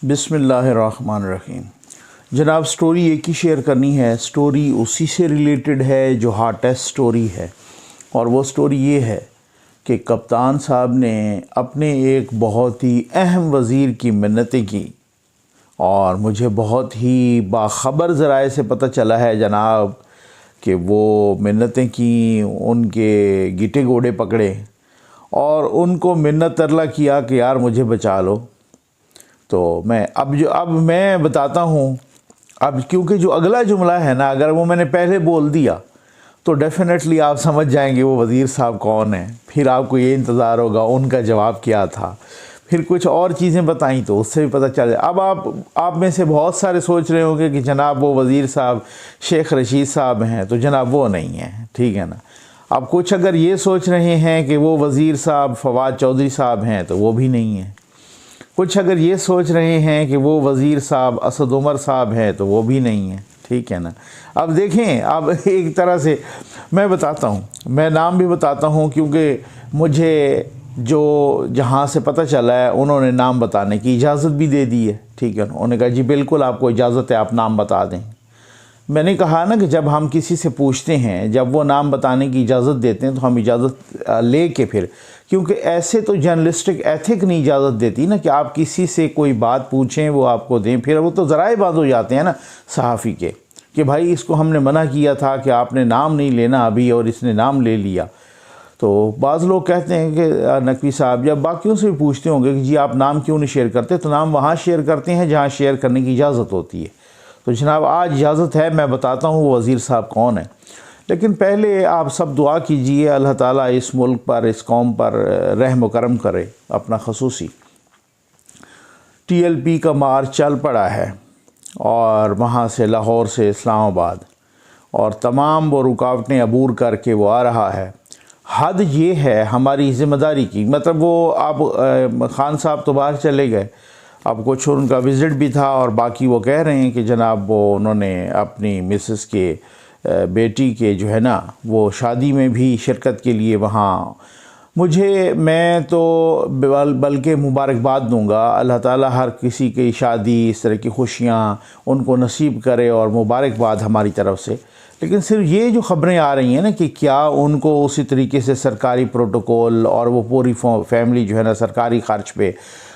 بسم اللہ الرحمن الرحیم۔ جناب سٹوری ایک ہی شیئر کرنی ہے، سٹوری اسی سے ریلیٹڈ ہے جو ہارٹیسٹ سٹوری ہے، اور وہ سٹوری یہ ہے کہ کپتان صاحب نے اپنے ایک بہت ہی اہم وزیر کی منتیں کی، اور مجھے بہت ہی باخبر ذرائع سے پتہ چلا ہے جناب کہ وہ منتیں کیں، ان کے گیٹے گوڑے پکڑے اور ان کو منت ترلا کیا کہ یار مجھے بچا لو۔ تو اب میں بتاتا ہوں، اب کیونکہ جو اگلا جملہ ہے نا، اگر وہ میں نے پہلے بول دیا تو ڈیفینیٹلی آپ سمجھ جائیں گے وہ وزیر صاحب کون ہیں، پھر آپ کو یہ انتظار ہوگا ان کا جواب کیا تھا، پھر کچھ اور چیزیں بتائیں تو اس سے بھی پتہ چل جائے۔ اب آپ میں سے بہت سارے سوچ رہے ہوں گے کہ جناب وہ وزیر صاحب شیخ رشید صاحب ہیں، تو جناب وہ نہیں ہیں، ٹھیک ہے نا۔ اب کچھ اگر یہ سوچ رہے ہیں کہ وہ وزیر صاحب فواد چودھری صاحب ہیں، تو وہ بھی نہیں ہیں۔ کچھ اگر یہ سوچ رہے ہیں کہ وہ وزیر صاحب اسد عمر صاحب ہیں، تو وہ بھی نہیں ہیں، ٹھیک ہے نا۔ اب دیکھیں، اب ایک طرح سے میں بتاتا ہوں، میں نام بھی بتاتا ہوں، کیونکہ مجھے جو جہاں سے پتہ چلا ہے انہوں نے نام بتانے کی اجازت بھی دے دی ہے، ٹھیک ہے نا۔ انہوں نے کہا جی بالکل آپ کو اجازت ہے، آپ نام بتا دیں۔ میں نے کہا نا کہ جب ہم کسی سے پوچھتے ہیں، جب وہ نام بتانے کی اجازت دیتے ہیں تو ہم اجازت لے کے پھر، کیونکہ ایسے تو جرنلسٹک ایتھک نہیں اجازت دیتی نا کہ آپ کسی سے کوئی بات پوچھیں وہ آپ کو دیں، پھر وہ تو ذرائع بند ہو جاتے ہیں نا صحافی کے، کہ بھائی اس کو ہم نے منع کیا تھا کہ آپ نے نام نہیں لینا ابھی، اور اس نے نام لے لیا۔ تو بعض لوگ کہتے ہیں کہ نقوی صاحب جب باقیوں سے بھی پوچھتے ہوں گے کہ جی آپ نام کیوں نہیں شیئر کرتے، تو نام وہاں شیئر کرتے ہیں جہاں شیئر کرنے کی اجازت ہوتی ہے۔ تو جناب آج اجازت ہے، میں بتاتا ہوں وہ وزیر صاحب کون ہیں، لیکن پہلے آپ سب دعا کیجئے اللہ تعالیٰ اس ملک پر، اس قوم پر رحم و کرم کرے اپنا خصوصی۔ ٹی ایل پی کا مارچ چل پڑا ہے، اور وہاں سے لاہور سے اسلام آباد، اور تمام وہ رکاوٹیں عبور کر کے وہ آ رہا ہے۔ حد یہ ہے ہماری ذمہ داری کی، مطلب وہ آپ خان صاحب تو باہر چلے گئے، اب کچھ ان کا وزٹ بھی تھا، اور باقی وہ کہہ رہے ہیں کہ جناب وہ انہوں نے اپنی مسز کے بیٹی کے جو ہے نا وہ شادی میں بھی شرکت کے لیے وہاں، میں تو بلکہ مبارکباد دوں گا، اللہ تعالیٰ ہر کسی کی شادی، اس طرح کی خوشیاں ان کو نصیب کرے، اور مبارکباد ہماری طرف سے۔ لیکن صرف یہ جو خبریں آ رہی ہیں نا کہ کیا ان کو اسی طریقے سے سرکاری پروٹوکول اور وہ پوری فیملی جو ہے نا سرکاری خرچ پہ،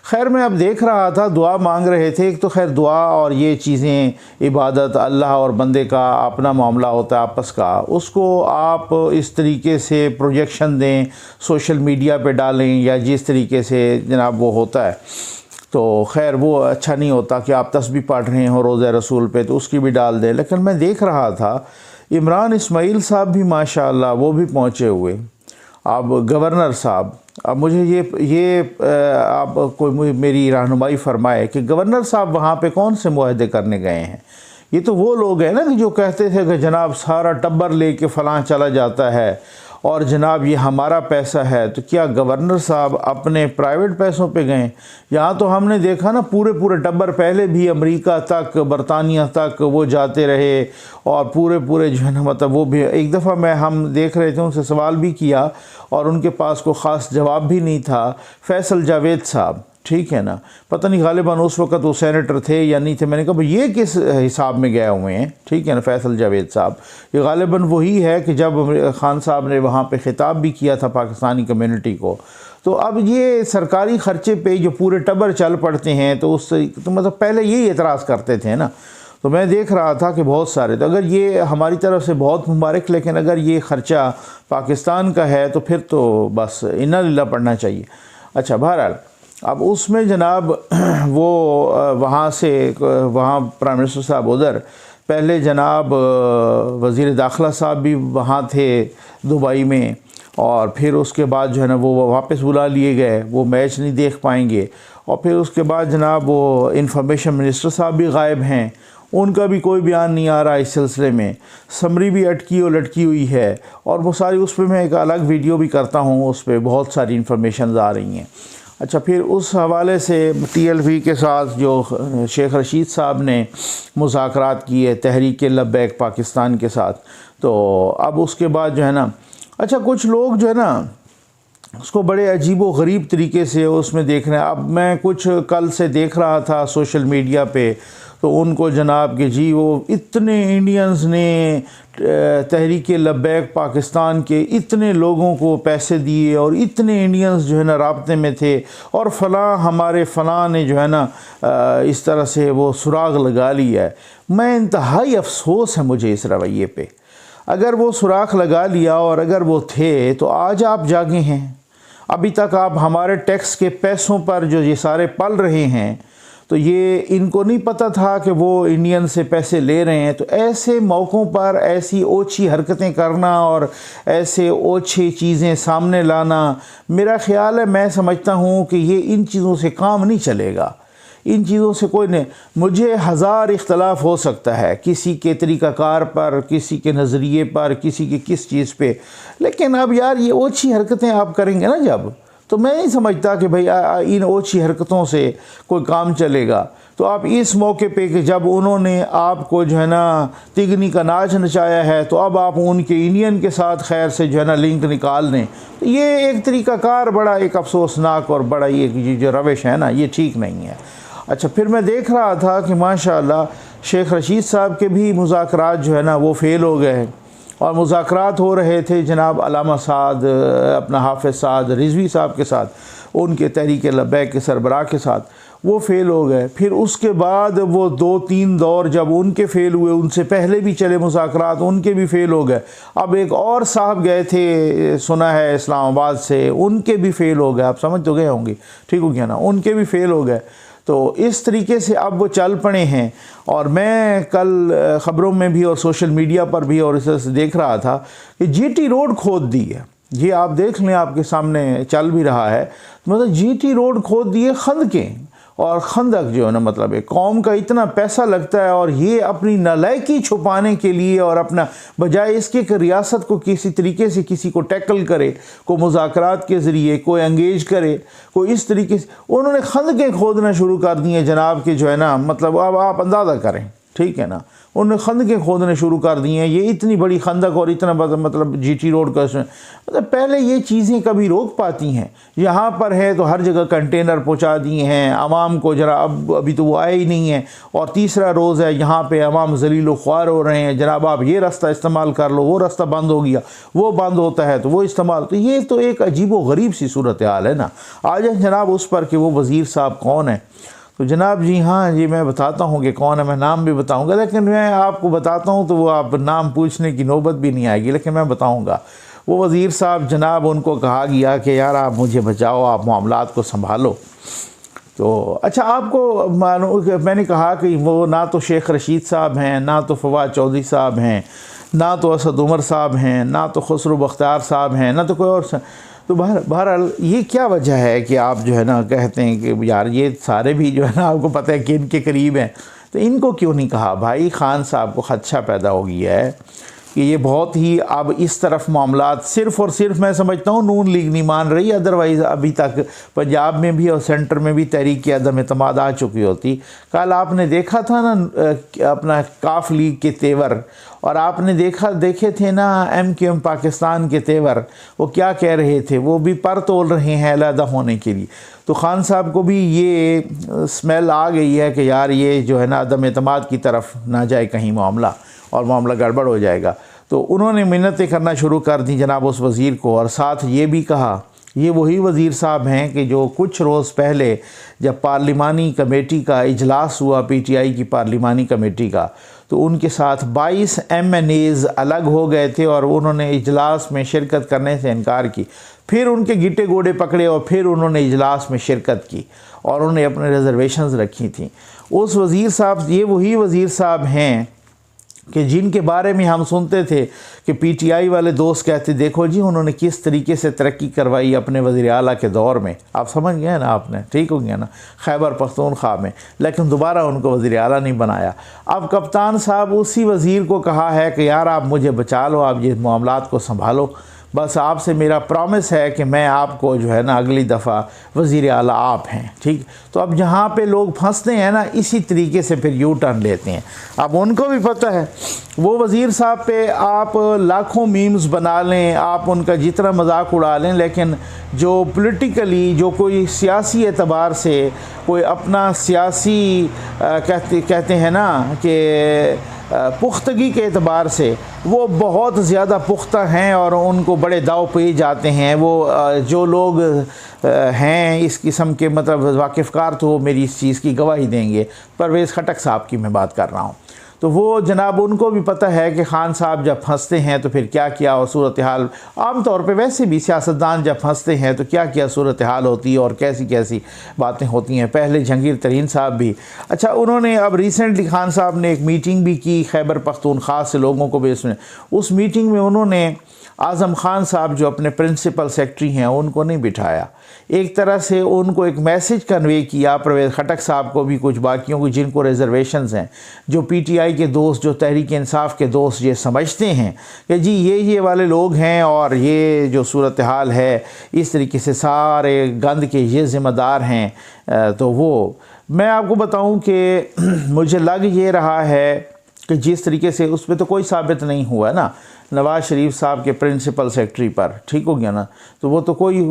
خیر میں اب دیکھ رہا تھا دعا مانگ رہے تھے، ایک تو خیر دعا اور یہ چیزیں عبادت اللہ اور بندے کا اپنا معاملہ ہوتا ہے آپس کا، اس کو آپ اس طریقے سے پروجیکشن دیں، سوشل میڈیا پہ ڈالیں، یا جس طریقے سے جناب وہ ہوتا ہے، تو خیر وہ اچھا نہیں ہوتا کہ آپ تسبیح پڑھ رہے ہوں روزہ رسول پہ تو اس کی بھی ڈال دیں۔ لیکن میں دیکھ رہا تھا عمران اسماعیل صاحب بھی ماشاءاللہ وہ بھی پہنچے ہوئے، اب گورنر صاحب، اب مجھے یہ آپ کوئی میری رہنمائی فرمائے کہ گورنر صاحب وہاں پہ کون سے معاہدے کرنے گئے ہیں؟ یہ تو وہ لوگ ہیں نا کہ جو کہتے تھے کہ جناب سارا ٹبر لے کے فلاں چلا جاتا ہے، اور جناب یہ ہمارا پیسہ ہے، تو کیا گورنر صاحب اپنے پرائیویٹ پیسوں پہ گئے؟ یہاں تو ہم نے دیکھا نا پورے ٹبر پہلے بھی امریکہ تک، برطانیہ تک وہ جاتے رہے، اور پورے جو ہے نا مطلب وہ بھی ایک دفعہ ہم دیکھ رہے تھے، ان سے سوال بھی کیا اور ان کے پاس کوئی خاص جواب بھی نہیں تھا، فیصل جاوید صاحب، ٹھیک ہے نا، پتہ نہیں غالباً اس وقت وہ سینیٹر تھے یا نہیں تھے، میں نے کہا یہ کس حساب میں گئے ہوئے ہیں، ٹھیک ہے نا، فیصل جاوید صاحب یہ غالباً وہی ہے کہ جب خان صاحب نے وہاں پہ خطاب بھی کیا تھا پاکستانی کمیونٹی کو، تو اب یہ سرکاری خرچے پہ جو پورے ٹبر چل پڑتے ہیں، تو اس سے تو مطلب پہلے یہی اعتراض کرتے تھے نا۔ تو میں دیکھ رہا تھا کہ بہت سارے، تو اگر یہ ہماری طرف سے بہت مبارک، لیکن اگر یہ خرچہ پاکستان کا ہے تو پھر تو بس انا للہ پڑھنا چاہیے۔ اچھا بہرحال اب اس میں جناب وہ وہاں پرائم منسٹر صاحب ادھر، پہلے جناب وزیر داخلہ صاحب بھی وہاں تھے دبئی میں، اور پھر اس کے بعد جو ہے نا وہ واپس بلا لیے گئے، وہ میچ نہیں دیکھ پائیں گے، اور پھر اس کے بعد جناب وہ انفارمیشن منسٹر صاحب بھی غائب ہیں، ان کا بھی کوئی بیان نہیں آ رہا اس سلسلے میں، سمری بھی اٹکی اور لٹکی ہوئی ہے، اور وہ ساری اس پہ میں ایک الگ ویڈیو بھی کرتا ہوں، اس پہ بہت ساری انفارمیشنز آ رہی ہیں۔ اچھا پھر اس حوالے سے ٹی ایل پی کے ساتھ جو شیخ رشید صاحب نے مذاکرات کیے تحریک لبیک پاکستان کے ساتھ، تو اب اس کے بعد جو ہے نا، اچھا کچھ لوگ جو ہے نا اس کو بڑے عجیب و غریب طریقے سے اس میں دیکھ رہے ہیں. اب میں کچھ کل سے دیکھ رہا تھا سوشل میڈیا پہ، تو ان کو جناب کہ جی وہ اتنے انڈینز نے تحریک لبیک پاکستان کے اتنے لوگوں کو پیسے دیے، اور اتنے انڈینز جو ہے نا رابطے میں تھے، اور فلاں ہمارے فلاں نے جو ہے نا اس طرح سے وہ سراغ لگا لیا ہے. میں انتہائی افسوس ہے مجھے اس رویے پہ. اگر وہ سراغ لگا لیا اور اگر وہ تھے تو آج آپ جاگے ہیں. ابھی تک آپ ہمارے ٹیکس کے پیسوں پر جو یہ سارے پل رہے ہیں، تو یہ ان کو نہیں پتہ تھا کہ وہ انڈین سے پیسے لے رہے ہیں. تو ایسے موقعوں پر ایسی اوچھی حرکتیں کرنا اور ایسے اوچھی چیزیں سامنے لانا، میرا خیال ہے، میں سمجھتا ہوں کہ یہ ان چیزوں سے کام نہیں چلے گا. ان چیزوں سے کوئی نہیں. مجھے ہزار اختلاف ہو سکتا ہے کسی کے طریقہ کار پر، کسی کے نظریے پر، کسی کے کس چیز پہ، لیکن اب یار یہ اوچھی حرکتیں آپ کریں گے نا جب، تو میں نہیں سمجھتا کہ بھئی ان اوچھی حرکتوں سے کوئی کام چلے گا. تو آپ اس موقع پہ کہ جب انہوں نے آپ کو جو ہے نا تگنی کا ناچ نچایا ہے، تو اب آپ ان کے انڈین کے ساتھ خیر سے جو ہے نا لنک نکال دیں. تو یہ ایک طریقہ کار بڑا ایک افسوسناک اور بڑا یہ جو روش ہے نا، یہ ٹھیک نہیں ہے. اچھا، پھر میں دیکھ رہا تھا کہ ماشاءاللہ شیخ رشید صاحب کے بھی مذاکرات جو ہے نا وہ فیل ہو گئے، اور مذاکرات ہو رہے تھے جناب علامہ سعد، اپنا حافظ سعد رضوی صاحب کے ساتھ، ان کے تحریک لبیک کے سربراہ کے ساتھ، وہ فیل ہو گئے. پھر اس کے بعد وہ 2-3 دور جب ان کے فیل ہوئے، ان سے پہلے بھی چلے مذاکرات، ان کے بھی فیل ہو گئے. اب ایک اور صاحب گئے تھے سنا ہے اسلام آباد سے، ان کے بھی فیل ہو گئے. آپ سمجھ تو گئے ہوں گے، ٹھیک ہو گیا نا، ان کے بھی فیل ہو گئے. تو اس طریقے سے اب وہ چل پڑے ہیں. اور میں کل خبروں میں بھی اور سوشل میڈیا پر بھی اور اسے دیکھ رہا تھا کہ جی ٹی روڈ کھود دی ہے. یہ آپ دیکھ لیں، آپ کے سامنے چل بھی رہا ہے. مطلب جی ٹی روڈ کھود دیے، خندقیں اور خندق جو ہے نا، مطلب ایک قوم کا اتنا پیسہ لگتا ہے، اور یہ اپنی نالائکی چھپانے کے لیے، اور اپنا بجائے اس کے کہ ریاست کو کسی طریقے سے کسی کو ٹیکل کرے، کوئی مذاکرات کے ذریعے کوئی انگیج کرے، کوئی اس طریقے سے انہوں نے خندقیں کھودنا شروع کر دی ہیں جناب کہ جو ہے نا، مطلب اب آپ اندازہ کریں، ٹھیک ہے نا، انہوں نے خندقیں کھودنے شروع کر دی ہیں. یہ اتنی بڑی خندق اور اتنا مطلب جی ٹی روڈ کا مطلب پہلے یہ چیزیں کبھی روک پاتی ہیں. یہاں پر ہے تو ہر جگہ کنٹینر پہنچا دیے ہیں عوام کو، ذرا ابھی تو وہ آئے ہی نہیں ہیں، اور تیسرا روز ہے یہاں پہ عوام ذلیل و خوار ہو رہے ہیں. جناب آپ یہ راستہ استعمال کر لو، وہ راستہ بند ہو گیا، وہ بند ہوتا ہے تو وہ استعمال. تو یہ تو ایک عجیب و غریب سی صورتحال ہے نا. آ جائیں جناب اس پر کہ وہ وزیر صاحب کون ہیں. تو جناب جی ہاں جی، میں بتاتا ہوں کہ کون ہے، میں نام بھی بتاؤں گا، لیکن میں آپ کو بتاتا ہوں تو وہ آپ نام پوچھنے کی نوبت بھی نہیں آئے گی، لیکن میں بتاؤں گا. وہ وزیر صاحب جناب، ان کو کہا گیا کہ یار آپ مجھے بچاؤ، آپ معاملات کو سنبھالو. تو اچھا، آپ کو میں نے کہا کہ وہ نہ تو شیخ رشید صاحب ہیں، نہ تو فواد چودھری صاحب ہیں، نہ تو اسد عمر صاحب ہیں، نہ تو خسرو بختیار صاحب ہیں، نہ تو کوئی اور. تو بہرحال یہ کیا وجہ ہے کہ آپ جو ہے نا کہتے ہیں کہ یار یہ سارے بھی جو ہے نا آپ کو پتہ ہے کہ ان کے قریب ہیں، تو ان کو کیوں نہیں کہا؟ بھائی خان صاحب کو خدشہ پیدا ہو گیا ہے کہ یہ بہت ہی اب اس طرف معاملات صرف اور صرف میں سمجھتا ہوں نون لیگ نہیں مان رہی، ادروائز ابھی تک پنجاب میں بھی اور سینٹر میں بھی تحریک عدم اعتماد آ چکی ہوتی. کل آپ نے دیکھا تھا نا اپنا کاف لیگ کے تیور، اور آپ نے دیکھے تھے نا ایم کیو ایم پاکستان کے تیور، وہ کیا کہہ رہے تھے، وہ بھی پر تول رہے ہیں علیحدہ ہونے کے لیے. تو خان صاحب کو بھی یہ سمیل آ گئی ہے کہ یار یہ جو ہے نا عدم اعتماد کی طرف نہ جائے کہیں معاملہ، اور معاملہ گڑبڑ ہو جائے گا. تو انہوں نے منتیں کرنا شروع کر دیں جناب اس وزیر کو، اور ساتھ یہ بھی کہا، یہ وہی وزیر صاحب ہیں کہ جو کچھ روز پہلے جب پارلیمانی کمیٹی کا اجلاس ہوا، پی ٹی آئی کی پارلیمانی کمیٹی کا، تو ان کے ساتھ 22 ایم این ایز الگ ہو گئے تھے، اور انہوں نے اجلاس میں شرکت کرنے سے انکار کی. پھر ان کے گیٹے گوڑے پکڑے، اور پھر انہوں نے اجلاس میں شرکت کی، اور انہوں نے اپنے ریزرویشنز رکھی تھیں. اس وزیر صاحب، یہ وہی وزیر صاحب ہیں کہ جن کے بارے میں ہم سنتے تھے کہ پی ٹی آئی والے دوست کہتے دیکھو جی انہوں نے کس طریقے سے ترقی کروائی اپنے وزیر اعلیٰ کے دور میں. آپ سمجھ گئے نا، آپ نے ٹھیک ہو گیا نا، خیبر پختونخوا میں، لیکن دوبارہ ان کو وزیر اعلیٰ نہیں بنایا. اب کپتان صاحب اسی وزیر کو کہا ہے کہ یار آپ مجھے بچا لو، آپ یہ معاملات کو سنبھالو. بس آپ سے میرا پرومس ہے کہ میں آپ کو جو ہے نا اگلی دفعہ وزیر اعلیٰ آپ ہیں، ٹھیک۔ تو اب جہاں پہ لوگ پھنستے ہیں نا اسی طریقے سے پھر یو ٹرن لیتے ہیں۔ اب ان کو بھی پتہ ہے وہ وزیر صاحب پہ آپ لاکھوں میمز بنا لیں، آپ ان کا جتنا مذاق اڑا لیں، لیکن جو پولیٹیکلی جو کوئی سیاسی اعتبار سے کوئی اپنا سیاسی کہتے ہیں نا کہ پختگی کے اعتبار سے وہ بہت زیادہ پختہ ہیں اور ان کو بڑے داؤ پہ جاتے ہیں۔ وہ جو لوگ ہیں اس قسم کے مطلب واقف کار تو وہ میری اس چیز کی گواہی دیں گے۔ پرویز خٹک صاحب کی میں بات کر رہا ہوں۔ تو وہ جناب ان کو بھی پتہ ہے کہ خان صاحب جب پھنستے ہیں تو پھر کیا کیا اور صورتحال، عام طور پہ ویسے بھی سیاستدان جب پھنستے ہیں تو کیا کیا صورتحال ہوتی ہے اور کیسی کیسی باتیں ہوتی ہیں۔ پہلے جہانگیر ترین صاحب بھی اچھا، انہوں نے اب ریسنٹلی خان صاحب نے ایک میٹنگ بھی کی خیبر پختونخوا سے لوگوں کو بھی اس میٹنگ میں انہوں نے اعظم خان صاحب جو اپنے پرنسپل سیکرٹری ہیں ان کو نہیں بٹھایا، ایک طرح سے ان کو ایک میسج کنوے کیا، پرویز خٹک صاحب کو بھی کچھ باقیوں کو جن کو ریزرویشنز ہیں، جو پی ٹی آئی کے دوست، جو تحریک انصاف کے دوست یہ سمجھتے ہیں کہ جی یہ والے لوگ ہیں اور یہ جو صورتحال ہے اس طریقے سے سارے گند کے یہ ذمہ دار ہیں۔ تو وہ میں آپ کو بتاؤں کہ مجھے لگ یہ رہا ہے کہ جس طریقے سے اس پہ تو کوئی ثابت نہیں ہوا ہے نا نواز شریف صاحب کے پرنسپل سیکرٹری پر، ٹھیک ہو گیا نا، تو وہ تو کوئی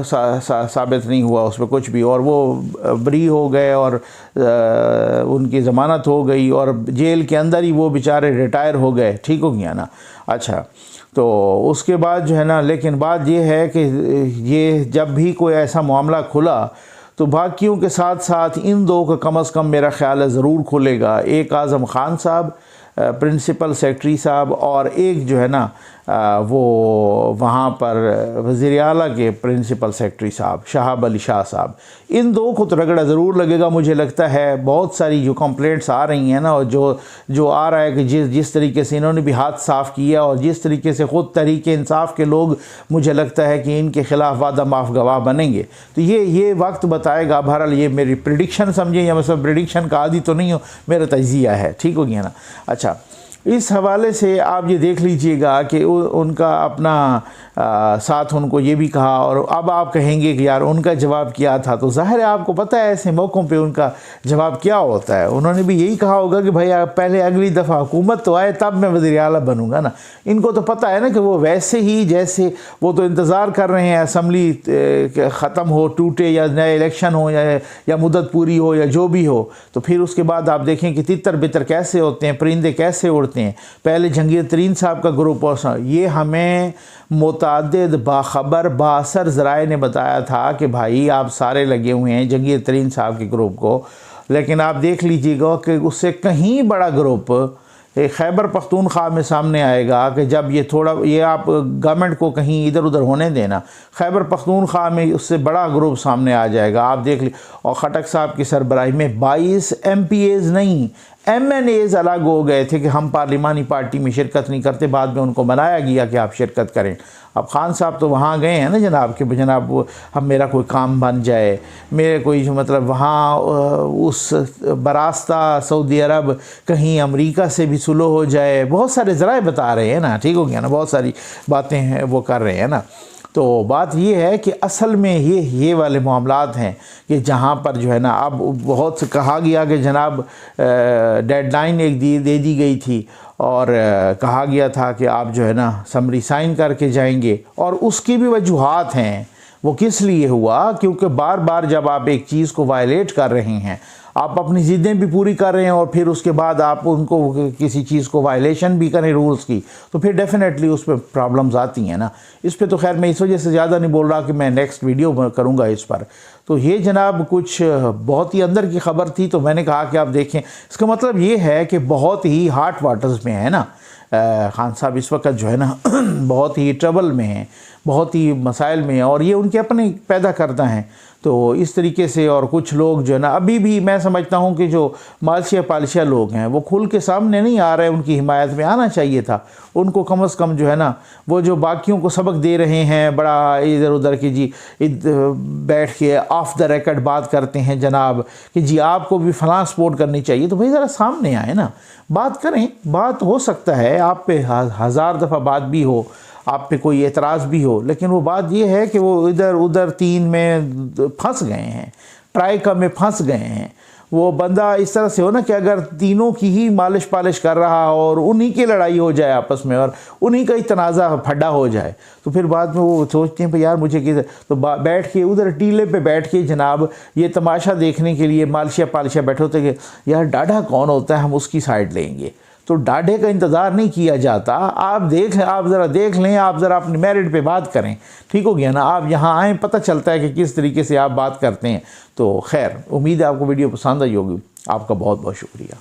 ثابت نہیں ہوا اس پہ کچھ بھی، اور وہ بری ہو گئے اور ان کی ضمانت ہو گئی اور جیل کے اندر ہی وہ بیچارے ریٹائر ہو گئے، ٹھیک ہو گیا نا۔ اچھا، تو اس کے بعد جو ہے نا، لیکن بات یہ ہے کہ یہ جب بھی کوئی ایسا معاملہ کھلا تو باقیوں کے ساتھ ساتھ ان دو کا کم از کم میرا خیال ہے ضرور کھلے گا، ایک اعظم خان صاحب پرنسپل سیکرٹری صاحب اور ایک جو ہے نا وہ وہاں پر وزیر اعلیٰ کے پرنسپل سیکرٹری صاحب شہاب علی شاہ صاحب، ان دو کو تو رگڑا ضرور لگے گا۔ مجھے لگتا ہے بہت ساری جو کمپلینٹس آ رہی ہیں نا اور جو آ رہا ہے کہ جس طریقے سے انہوں نے بھی ہاتھ صاف کیا اور جس طریقے سے خود تحریک انصاف کے لوگ مجھے لگتا ہے کہ ان کے خلاف وعدہ معاف گواہ بنیں گے، تو یہ وقت بتائے گا۔ بہرحال یہ میری پریڈکشن سمجھیں، یا مثلا پریڈکشن کا عادی تو نہیں ہو، میرا تجزیہ ہے، ٹھیک ہو گیا نا۔ اچھا، اس حوالے سے آپ یہ دیکھ لیجئے گا کہ ان کا اپنا ساتھ ان کو یہ بھی کہا، اور اب آپ کہیں گے کہ یار ان کا جواب کیا تھا، تو ظاہر ہے آپ کو پتہ ہے ایسے موقعوں پہ ان کا جواب کیا ہوتا ہے۔ انہوں نے بھی یہی کہا ہوگا کہ بھائی پہلے اگلی دفعہ حکومت تو آئے تب میں وزیر اعلیٰ بنوں گا نا۔ ان کو تو پتہ ہے نا کہ وہ ویسے ہی جیسے وہ تو انتظار کر رہے ہیں اسمبلی ختم ہو، ٹوٹے، یا نئے الیکشن ہو یا مدت پوری ہو یا جو بھی ہو، تو پھر اس کے بعد آپ دیکھیں کہ تتر بتر کیسے ہوتے ہیں، پرندے کیسے اڑتے ہیں۔ پہلے جہانگیر ترین صاحب کا گروپ، یہ ہمیں متعدد باخبر بااثر ذرائع نے بتایا تھا کہ بھائی آپ سارے لگے ہوئے ہیں جہانگیر ترین صاحب کے گروپ کو، لیکن آپ دیکھ لیجئے گا کہ اس سے کہیں بڑا گروپ خیبر پختونخوا میں سامنے آئے گا کہ جب یہ آپ گورنمنٹ کو کہیں ادھر ادھر ہونے دینا، خیبر پختونخوا میں اس سے بڑا گروپ سامنے آ جائے گا، آپ دیکھ اور خٹک صاحب کی سربراہی میں 22 ایم پی ایز نہیں ایم این ایز الگ ہو گئے تھے کہ ہم پارلیمانی پارٹی میں شرکت نہیں کرتے، بعد میں ان کو بنایا گیا کہ آپ شرکت کریں۔ اب خان صاحب تو وہاں گئے ہیں نا جناب کہ جناب میرا کوئی کام بن جائے، میرے کوئی مطلب وہاں اس براستہ سعودی عرب کہیں امریکہ سے بھی سلو ہو جائے، بہت سارے ذرائع بتا رہے ہیں نا، ٹھیک ہو گیا نا، بہت ساری باتیں ہیں وہ کر رہے ہیں نا۔ تو بات یہ ہے کہ اصل میں یہ والے معاملات ہیں کہ جہاں پر جو ہے نا اب بہت سے کہا گیا کہ جناب ڈیڈ لائن ایک دے دی گئی تھی اور کہا گیا تھا کہ آپ جو ہے نا سمری سائن کر کے جائیں گے، اور اس کی بھی وجوہات ہیں۔ وہ کس لیے ہوا؟ کیونکہ بار بار جب آپ ایک چیز کو وائلیٹ کر رہے ہیں، آپ اپنی ضدیں بھی پوری کر رہے ہیں اور پھر اس کے بعد آپ ان کو کسی چیز کو وائلیشن بھی کریں رولز کی، تو پھر ڈیفینیٹلی اس پہ پرابلمز آتی ہیں نا۔ اس پہ تو خیر میں اس وجہ سے زیادہ نہیں بول رہا کہ میں نیکسٹ ویڈیو کروں گا اس پر۔ تو یہ جناب کچھ بہت ہی اندر کی خبر تھی، تو میں نے کہا کہ آپ دیکھیں، اس کا مطلب یہ ہے کہ بہت ہی ہاٹ واٹرز میں ہے نا خان صاحب اس وقت جو ہے نا بہت ہی ٹربل میں ہیں، بہت ہی مسائل میں ہیں، اور یہ ان کے اپنے پیدا کردہ ہیں۔ تو اس طریقے سے اور کچھ لوگ جو ہے نا ابھی بھی میں سمجھتا ہوں کہ جو مالشیا پالشیا لوگ ہیں وہ کھل کے سامنے نہیں آ رہے، ان کی حمایت میں آنا چاہیے تھا ان کو کم از کم جو ہے نا، وہ جو باقیوں کو سبق دے رہے ہیں بڑا ادھر ادھر کی جی بیٹھ کے آف دا ریکارڈ بات کرتے ہیں جناب کہ جی آپ کو بھی فلاں سپورٹ کرنی چاہیے، تو بھائی ذرا سامنے آئے نا، بات کریں، بات ہو سکتا ہے آپ پہ 1000 دفعہ بات بھی ہو، آپ پہ کوئی اعتراض بھی ہو، لیکن وہ بات یہ ہے کہ وہ ادھر ادھر تین میں پھنس گئے ہیں، ٹرائیکا میں پھنس گئے ہیں۔ وہ بندہ اس طرح سے ہو نا کہ اگر تینوں کی ہی مالش پالش کر رہا اور انہی کی لڑائی ہو جائے آپس میں اور انہی کا ہی تنازع پھڈا ہو جائے، تو پھر بعد میں وہ سوچتے ہیں یار مجھے تو بیٹھ کے ادھر ٹیلے پہ بیٹھ کے جناب یہ تماشا دیکھنے کے لیے مالشیا پالشیا بیٹھے ہوتے کہ یار ڈاڈھا کون ہوتا ہے، ہم اس کی سائڈ لیں گے۔ تو ڈاڈھے کا انتظار نہیں کیا جاتا، آپ ذرا دیکھ لیں، آپ ذرا اپنے میرٹ پہ بات کریں، ٹھیک ہو گیا نا، آپ یہاں آئیں، پتہ چلتا ہے کہ کس طریقے سے آپ بات کرتے ہیں۔ تو خیر، امید ہے آپ کو ویڈیو پسند آئی ہوگی۔ آپ کا بہت بہت شکریہ۔